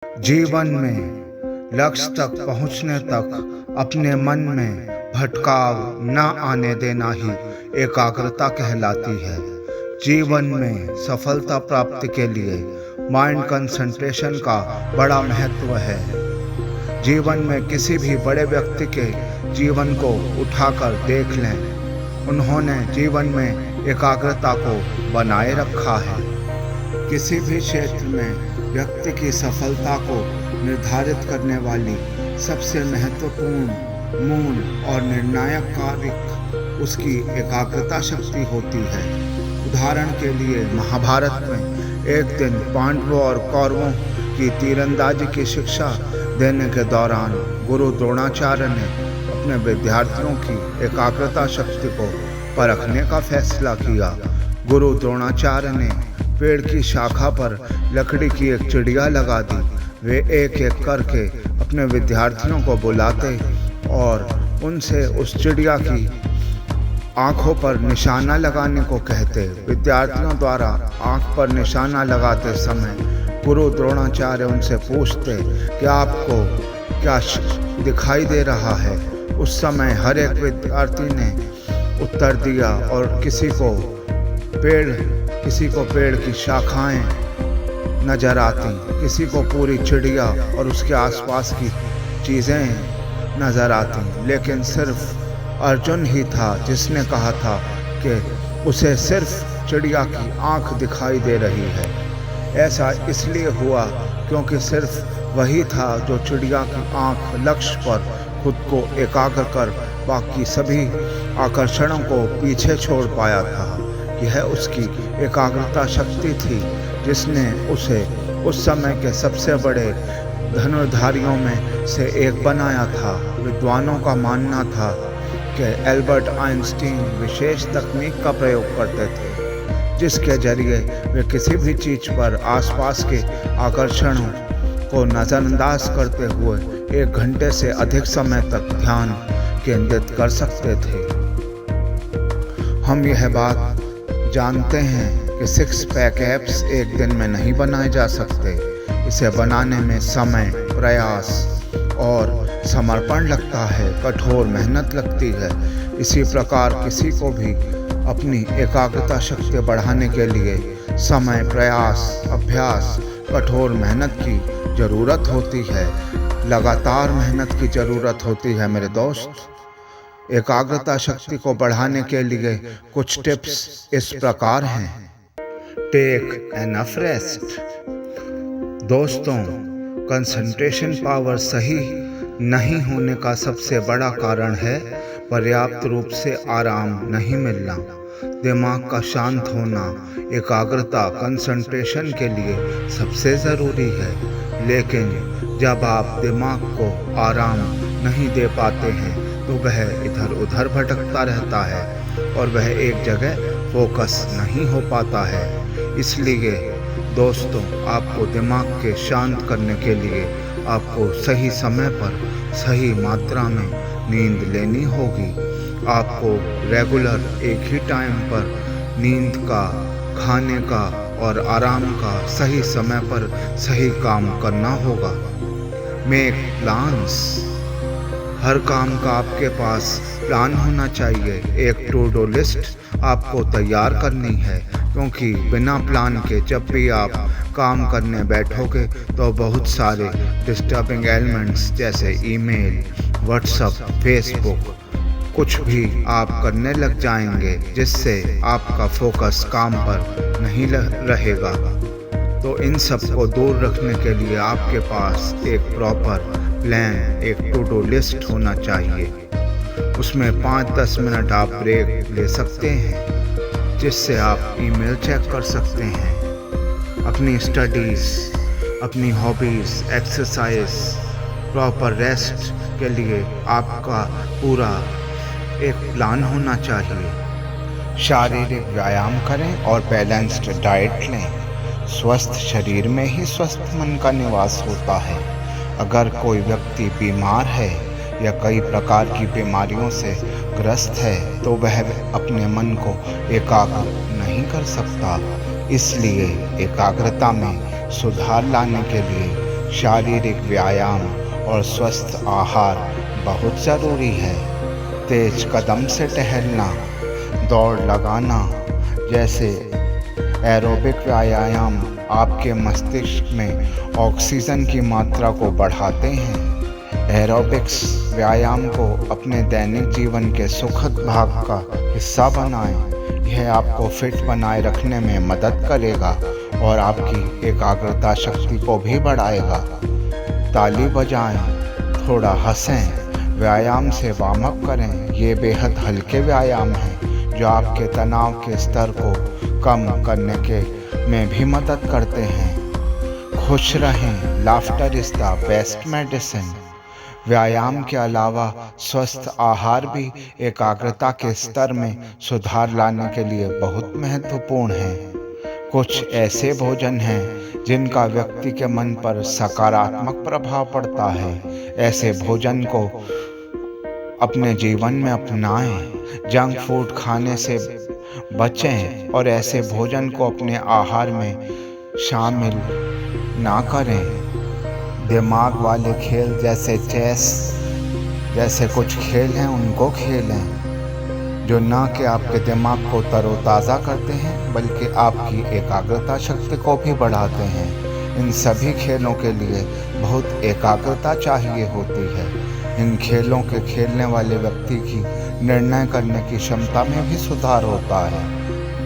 जीवन में लक्ष्य तक पहुंचने तक अपने मन में भटकाव न आने देना ही एकाग्रता कहलाती है। जीवन में सफलता प्राप्ति के लिए माइंड कंसंट्रेशन का बड़ा महत्व है। जीवन में किसी भी बड़े व्यक्ति के जीवन को उठाकर देख लें, उन्होंने जीवन में एकाग्रता को बनाए रखा है। किसी भी क्षेत्र में व्यक्ति की सफलता को निर्धारित करने वाली सबसे महत्वपूर्ण मूल और निर्णायक कारक उसकी एकाग्रता शक्ति होती है। उदाहरण के लिए महाभारत में एक दिन पांडवों और कौरवों की तीरंदाजी की शिक्षा देने के दौरान गुरु द्रोणाचार्य ने अपने विद्यार्थियों की एकाग्रता शक्ति को परखने का फैसला किया। गुरु द्रोणाचार्य ने पेड़ की शाखा पर लकड़ी की एक चिड़िया लगा दी। वे एक एक करके अपने विद्यार्थियों को बुलाते और उनसे उस चिड़िया की आंखों पर निशाना लगाने को कहते। विद्यार्थियों द्वारा आंख पर निशाना लगाते समय गुरु द्रोणाचार्य उनसे पूछते कि आपको क्या दिखाई दे रहा है। उस समय हर एक विद्यार्थी ने उत्तर दिया और किसी को पेड़ की शाखाएं नजर आती, किसी को पूरी चिड़िया और उसके आसपास की चीज़ें नजर आती, लेकिन सिर्फ अर्जुन ही था जिसने कहा था कि उसे सिर्फ चिड़िया की आंख दिखाई दे रही है। ऐसा इसलिए हुआ क्योंकि सिर्फ वही था जो चिड़िया की आंख लक्ष्य पर खुद को एकाग्र कर बाकी सभी आकर्षणों को पीछे छोड़ पाया था। यह उसकी एकाग्रता शक्ति थी जिसने उसे उस समय के सबसे बड़े धनुर्धारियों में से एक बनाया था। विद्वानों का मानना था कि एल्बर्ट आइंस्टीन विशेष तकनीक का प्रयोग करते थे जिसके जरिए वे किसी भी चीज़ पर आसपास के आकर्षणों को नज़रअंदाज करते हुए 1 घंटे से अधिक समय तक ध्यान केंद्रित कर सकते थे। हम यह बात जानते हैं कि 6 पैक एब्स एक दिन में नहीं बनाए जा सकते। इसे बनाने में समय, प्रयास और समर्पण लगता है, कठोर मेहनत लगती है। इसी प्रकार किसी को भी अपनी एकाग्रता शक्ति बढ़ाने के लिए समय, प्रयास, अभ्यास, कठोर मेहनत की ज़रूरत होती है। लगातार मेहनत की ज़रूरत होती है मेरे दोस्त। एकाग्रता शक्ति को बढ़ाने के लिए कुछ टिप्स इस प्रकार हैं। Take enough rest. दोस्तों, कंसंट्रेशन पावर सही नहीं होने का सबसे बड़ा कारण है पर्याप्त रूप से आराम नहीं मिलना। दिमाग का शांत होना एकाग्रता कंसंट्रेशन के लिए सबसे ज़रूरी है, लेकिन जब आप दिमाग को आराम नहीं दे पाते हैं तो वह इधर उधर भटकता रहता है और वह एक जगह फोकस नहीं हो पाता है। इसलिए दोस्तों, आपको दिमाग के शांत करने के लिए आपको सही समय पर सही मात्रा में नींद लेनी होगी। आपको रेगुलर एक ही टाइम पर नींद का, खाने का और आराम का सही समय पर सही काम करना होगा। Make plans. हर काम का आपके पास प्लान होना चाहिए। एक टू डू लिस्ट आपको तैयार करनी है, क्योंकि बिना प्लान के जब भी आप काम करने बैठोगे तो बहुत सारे डिस्टर्बिंग एलिमेंट्स जैसे ईमेल, व्हाट्सएप, फेसबुक कुछ भी आप करने लग जाएंगे जिससे आपका फोकस काम पर नहीं रहेगा। तो इन सब को दूर रखने के लिए आपके पास एक प्रॉपर प्लान, एक टू डू लिस्ट होना चाहिए। उसमें 5-10 मिनट आप ब्रेक ले सकते हैं जिससे आप ईमेल चेक कर सकते हैं। अपनी स्टडीज़, अपनी हॉबीज़, एक्सरसाइज, प्रॉपर रेस्ट के लिए आपका पूरा एक प्लान होना चाहिए। शारीरिक व्यायाम करें और बैलेंस्ड डाइट लें। स्वस्थ शरीर में ही स्वस्थ मन का निवास होता है। अगर कोई व्यक्ति बीमार है या कई प्रकार की बीमारियों से ग्रस्त है तो वह अपने मन को एकाग्र नहीं कर सकता। इसलिए एकाग्रता में सुधार लाने के लिए शारीरिक व्यायाम और स्वस्थ आहार बहुत ज़रूरी है। तेज कदम से टहलना, दौड़ लगाना जैसे एरोबिक व्यायाम आपके मस्तिष्क में ऑक्सीजन की मात्रा को बढ़ाते हैं। एरोबिक्स व्यायाम को अपने दैनिक जीवन के सुखद भाग का हिस्सा बनाएं। यह आपको फिट बनाए रखने में मदद करेगा और आपकी एकाग्रता शक्ति को भी बढ़ाएगा। ताली बजाएं, थोड़ा हंसें, व्यायाम से वार्म अप करें। ये बेहद हल्के व्यायाम हैं जो आपके तनाव के स्तर को कम करने में भी मदद करते हैं। खुश रहें, laughter is the best medicine. व्यायाम के अलावा स्वस्थ आहार भी एकाग्रता के स्तर में सुधार लाने के लिए बहुत महत्वपूर्ण है। कुछ ऐसे भोजन हैं जिनका व्यक्ति के मन पर सकारात्मक प्रभाव पड़ता है। ऐसे भोजन को अपने जीवन में अपनाएं, जंक फूड खाने से बचें और ऐसे भोजन को अपने आहार में शामिल ना करें। दिमाग वाले खेल जैसे चेस जैसे कुछ खेल हैं उनको खेलें जो ना कि आपके दिमाग को तरोताज़ा करते हैं बल्कि आपकी एकाग्रता शक्ति को भी बढ़ाते हैं। इन सभी खेलों के लिए बहुत एकाग्रता चाहिए होती है। इन खेलों के खेलने वाले व्यक्ति की निर्णय करने की क्षमता में भी सुधार होता है।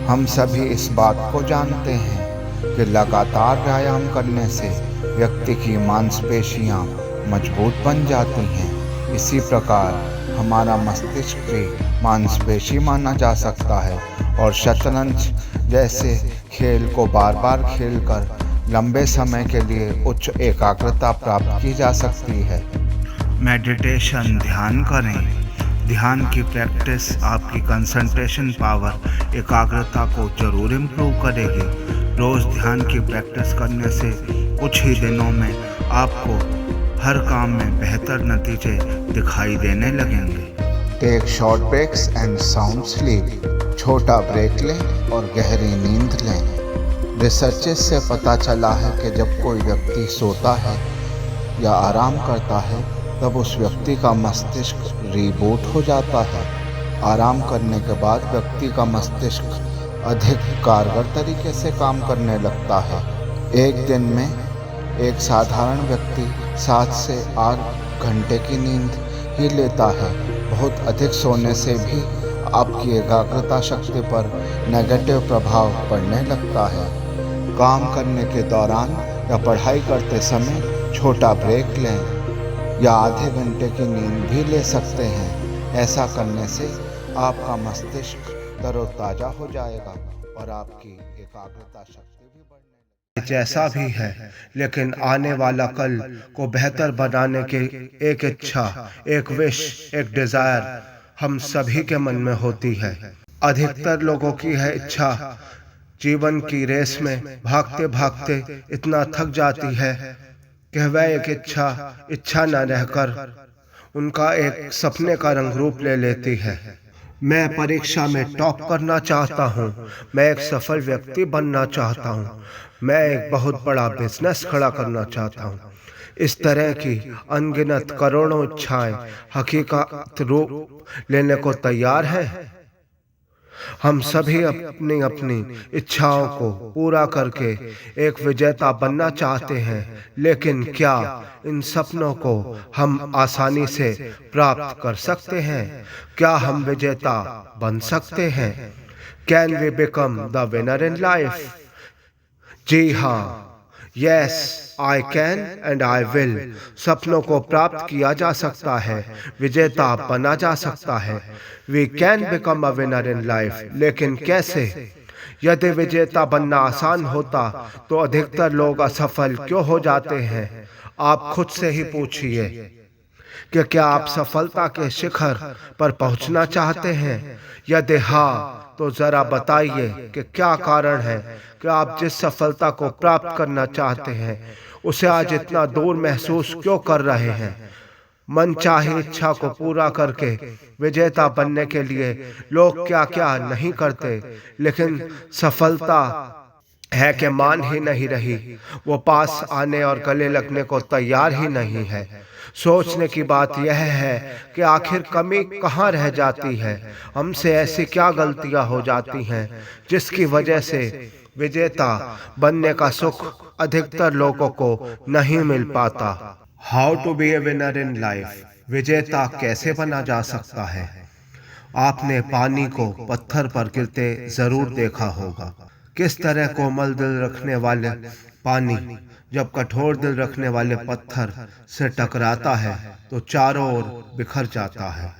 हम सभी इस बात को जानते हैं कि लगातार व्यायाम करने से व्यक्ति की मांसपेशियां मजबूत बन जाती हैं। इसी प्रकार हमारा मस्तिष्क भी मांसपेशी माना जा सकता है और शतरंज जैसे खेल को बार बार खेलकर लंबे समय के लिए उच्च एकाग्रता प्राप्त की जा सकती है। मेडिटेशन, ध्यान करें। ध्यान की प्रैक्टिस आपकी कंसंट्रेशन पावर, एकाग्रता को जरूर इम्प्रूव करेगी। रोज़ ध्यान की प्रैक्टिस करने से कुछ ही दिनों में आपको हर काम में बेहतर नतीजे दिखाई देने लगेंगे। Take short breaks and sound sleep. छोटा ब्रेक लें और गहरी नींद लें। रिसर्चेस से पता चला है कि जब कोई व्यक्ति सोता है या आराम करता है तब उस व्यक्ति का मस्तिष्क रीबूट हो जाता है। आराम करने के बाद व्यक्ति का मस्तिष्क अधिक कारगर तरीके से काम करने लगता है। एक दिन में एक साधारण व्यक्ति 7 से 8 घंटे की नींद ही लेता है। बहुत अधिक सोने से भी आपकी एकाग्रता शक्ति पर नेगेटिव प्रभाव पड़ने लगता है। काम करने के दौरान या पढ़ाई करते समय छोटा ब्रेक लें या आधे घंटे की नींद भी ले सकते हैं। ऐसा करने से आपका मस्तिष्क तरोताजा हो जाएगा और आपकी एकाग्रता शक्ति भी बढ़ने जैसा भी है, लेकिन आने वाला कल को बेहतर बनाने की एक इच्छा, एक विश, एक डिजायर हम सभी के मन में होती है। अधिकतर लोगों की है इच्छा जीवन की रेस में भागते भागते इतना थक जाती है कि वह एक इच्छा न रहकर उनका एक सपने का रंग रूप ले लेती है। मैं परीक्षा में टॉप करना चाहता हूँ, मैं एक सफल व्यक्ति बनना चाहता हूँ, मैं एक बहुत बड़ा बिजनेस खड़ा करना चाहता हूँ। इस तरह की अनगिनत करोड़ों इच्छाएं हकीकत रूप लेने को तैयार हैं। हम सभी अपनी अपनी इच्छाओं को पूरा करके एक विजेता बनना चाहते हैं, लेकिन क्या इन सपनों को हम आसानी से प्राप्त कर सकते हैं? क्या हम विजेता बन सकते हैं? Can we become the winner in life? जी हाँ, yes I can and I will. सपनों को प्राप्त किया जा सकता है, विजेता बना जा सकता है। We can become a winner in life, लेकिन कैसे? यदि विजेता बनना आसान होता तो अधिकतर लोग असफल क्यों हो जाते हैं? आप खुद से ही पूछिए कि क्या आप सफलता के शिखर पर पहुंचना चाहते हैं? यदि हाँ, तो जरा बताइए कि क्या कारण है कि आप जिस सफलता को प्राप्त करना चाहते हैं उसे आज इतना दूर महसूस क्यों कर रहे हैं? मनचाही इच्छा को पूरा करके विजेता बनने के लिए लोग क्या क्या नहीं करते, लेकिन सफलता है कि मान ही नहीं रही, वो पास आने और गले लगने को तैयार ही नहीं है। सोचने की बात यह है कि आखिर कमी कहाँ रह जाती है, हमसे ऐसी क्या गलतियां हो जाती हैं जिसकी वजह से विजेता बनने का सुख अधिकतर लोगों को नहीं मिल पाता। How to be a winner in life, विजेता कैसे बना जा सकता है। आपने पानी को पत्थर पर गिरते जरूर देखा होगा। किस तरह कोमल दिल रखने वाले पानी जब कठोर दिल रखने वाले पत्थर से टकराता है तो चारों ओर बिखर जाता है।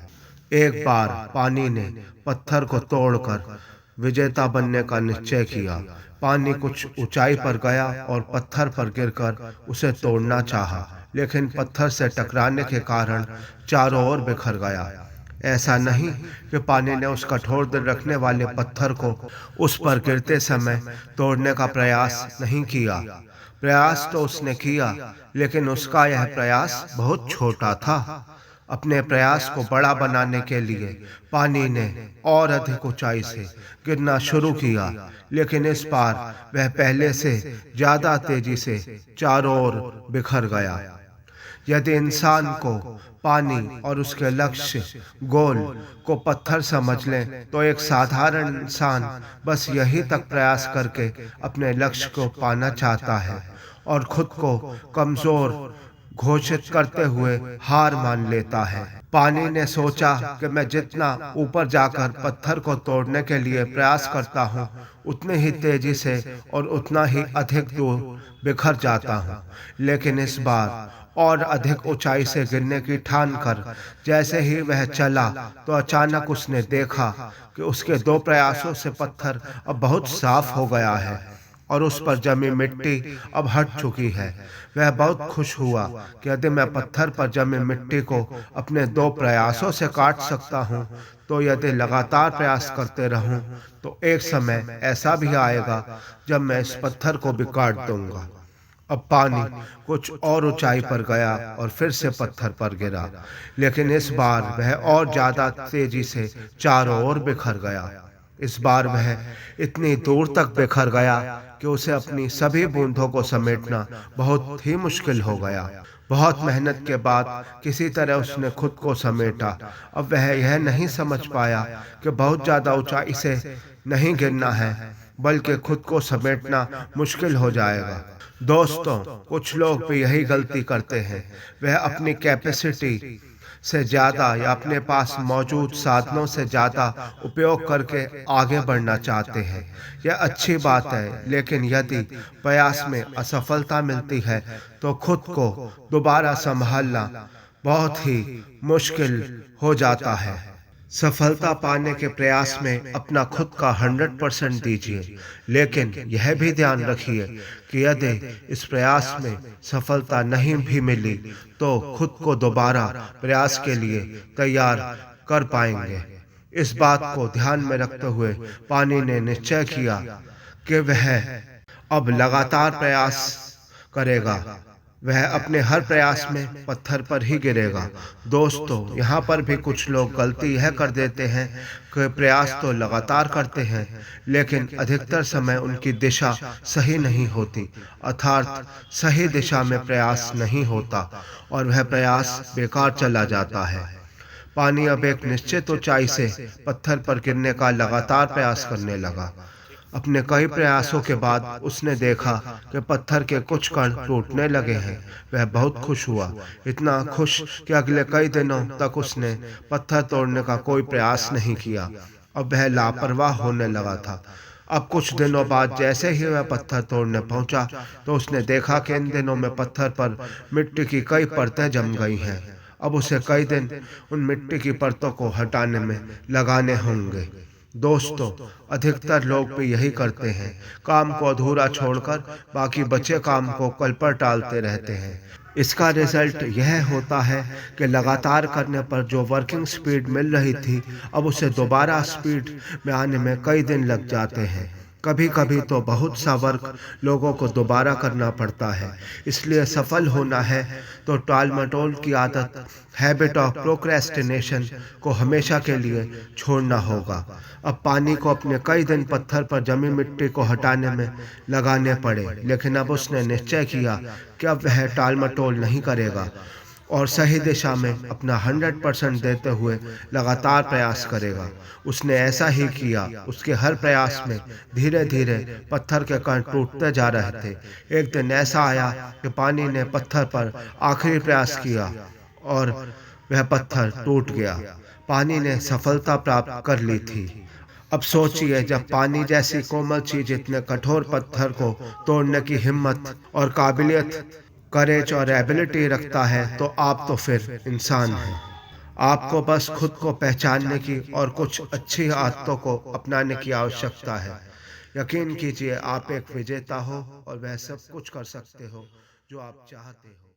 एक बार पानी ने पत्थर को तोड़कर विजेता बनने का निश्चय किया। पानी कुछ ऊंचाई पर गया और पत्थर पर गिरकर उसे तोड़ना चाहा, लेकिन पत्थर से टकराने के कारण चारों ओर बिखर गया। ऐसा नहीं कि पानी ने उस कठोर दिल रखने वाले पत्थर को उस पर गिरते समय तोड़ने का प्रयास नहीं किया। प्रयास तो उसने किया, लेकिन उसका यह प्रयास बहुत छोटा था। अपने प्रयास को बड़ा बनाने के लिए पानी ने और अधिक ऊंचाई से गिरना शुरू किया, लेकिन इस बार वह पहले से ज्यादा तेजी से चारों ओर बिखर गया। यदि इंसान को पानी और उसके लक्ष्य गोल को पत्थर समझ लें तो एक साधारण इंसान बस यही तक प्रयास करके अपने लक्ष्य को पाना चाहता है और खुद को कमजोर घोषित करते हुए हार मान लेता है। पानी ने सोचा कि मैं जितना ऊपर जाकर पत्थर को तोड़ने के लिए प्रयास करता हूँ, उतने ही तेजी से और उतना ही अधिक दूर बिखर जाता हूँ। लेकिन इस बार और अधिक ऊंचाई से गिरने की ठान कर जैसे ही वह चला तो अचानक उसने देखा कि उसके दो प्रयासों से पत्थर अब बहुत साफ हो गया है और उस पर जमी मिट्टी अब हट चुकी है। वह बहुत खुश हुआ कि यदि मैं पत्थर पर जमी मिट्टी को अपने दो प्रयासों से काट सकता हूँ, तो यदि लगातार प्रयास करते रहूं तो एक समय ऐसा भी आएगा जब मैं इस पत्थर को भी काट दूंगा। अब पानी कुछ और ऊंचाई पर गया और फिर से पत्थर पर गिरा, लेकिन इस बार वह और ज्यादा तेजी से चारों ओर बिखर गया। इस बार वह इतनी दूर तक बिखर गया कि उसे अपनी सभी बूंदों को समेटना बहुत ही मुश्किल हो गया। बहुत मेहनत के बाद किसी तरह उसने खुद को समेटा। अब वह यह नहीं समझ पाया कि बहुत ज्यादा ऊंचाई से नहीं गिरना है, बल्कि खुद को समेटना मुश्किल हो जाएगा। दोस्तों, कुछ लोग भी यही गलती करते हैं। वह अपनी कैपेसिटी से ज़्यादा या अपने पास मौजूद साधनों से ज़्यादा उपयोग करके आगे बढ़ना चाहते हैं। यह अच्छी बात है, लेकिन यदि प्रयास में असफलता मिलती है तो खुद को दोबारा संभालना बहुत ही मुश्किल हो जाता है। सफलता पाने के प्रयास में अपना खुद का 100% दीजिए, लेकिन यह भी ध्यान रखिए कि यदि इस प्रयास में सफलता नहीं भी मिली तो खुद को दोबारा प्रयास के लिए तैयार कर पाएंगे। इस बात को ध्यान में रखते हुए पानी ने निश्चय किया कि वह अब लगातार प्रयास करेगा। वह अपने हर प्रयास में पत्थर पर ही गिरेगा। दोस्तों, यहाँ पर भी कुछ लोग गलती यह कर देते हैं कि प्रयास तो लगातार करते हैं, लेकिन अधिकतर समय उनकी दिशा सही नहीं होती, अर्थात सही दिशा में प्रयास नहीं होता और वह प्रयास बेकार चला जाता है। पानी अब एक निश्चित ऊंचाई से पत्थर पर गिरने का लगातार प्रयास करने लगा। अपने कई प्रयासों के बाद उसने देखा कि पत्थर के कुछ कण टूटने लगे हैं। वह बहुत खुश हुआ, इतना खुश कि अगले कई दिनों तक उसने पत्थर तोड़ने का कोई प्रयास नहीं किया। अब वह लापरवाह होने लगा था। अब कुछ दिनों बाद जैसे ही वह पत्थर तोड़ने पहुंचा तो उसने देखा कि इन दिनों में पत्थर पर मिट्टी की कई परतें जम गई हैं। अब उसे कई दिन उन मिट्टी की परतों को हटाने में लगाने होंगे। दोस्तों, अधिकतर लोग भी यही करते हैं, काम को अधूरा छोड़कर बाकी बचे काम को कल पर टालते रहते हैं। इसका रिजल्ट यह होता है कि लगातार करने पर जो वर्किंग स्पीड मिल रही थी, अब उसे दोबारा स्पीड में आने में कई दिन लग जाते हैं। कभी कभी तो बहुत सा वर्क लोगों को दोबारा करना पड़ता है। इसलिए सफल होना है तो टाल मटोल की आदत, हैबिट ऑफ प्रोक्रेस्टिनेशन को हमेशा के लिए छोड़ना होगा। अब पानी को अपने कई दिन पत्थर पर जमी मिट्टी को हटाने में लगाने पड़े, लेकिन अब उसने निश्चय किया कि अब वह टाल मटोल नहीं करेगा और सही दिशा में अपना 100% देते हुए लगातार प्रयास करेगा। उसने ऐसा ही किया। उसके हर प्रयास में धीरे धीरे पत्थर के कण टूटते जा रहे थे। एक दिन ऐसा आया कि पानी ने पत्थर पर आखिरी प्रयास किया और वह पत्थर टूट गया। पानी ने सफलता प्राप्त कर ली थी। अब सोचिए, जब पानी जैसी कोमल चीज इतने कठोर पत्थर को तोड़ने की हिम्मत और काबिलियत, करेज और एबिलिटी रखता है, तो आप तो फिर इंसान हैं। आपको बस खुद को पहचानने की और कुछ अच्छी आदतों को अपनाने की आवश्यकता है। यकीन कीजिए, आप एक विजेता हो और वह सब कुछ कर सकते हो जो आप चाहते हो।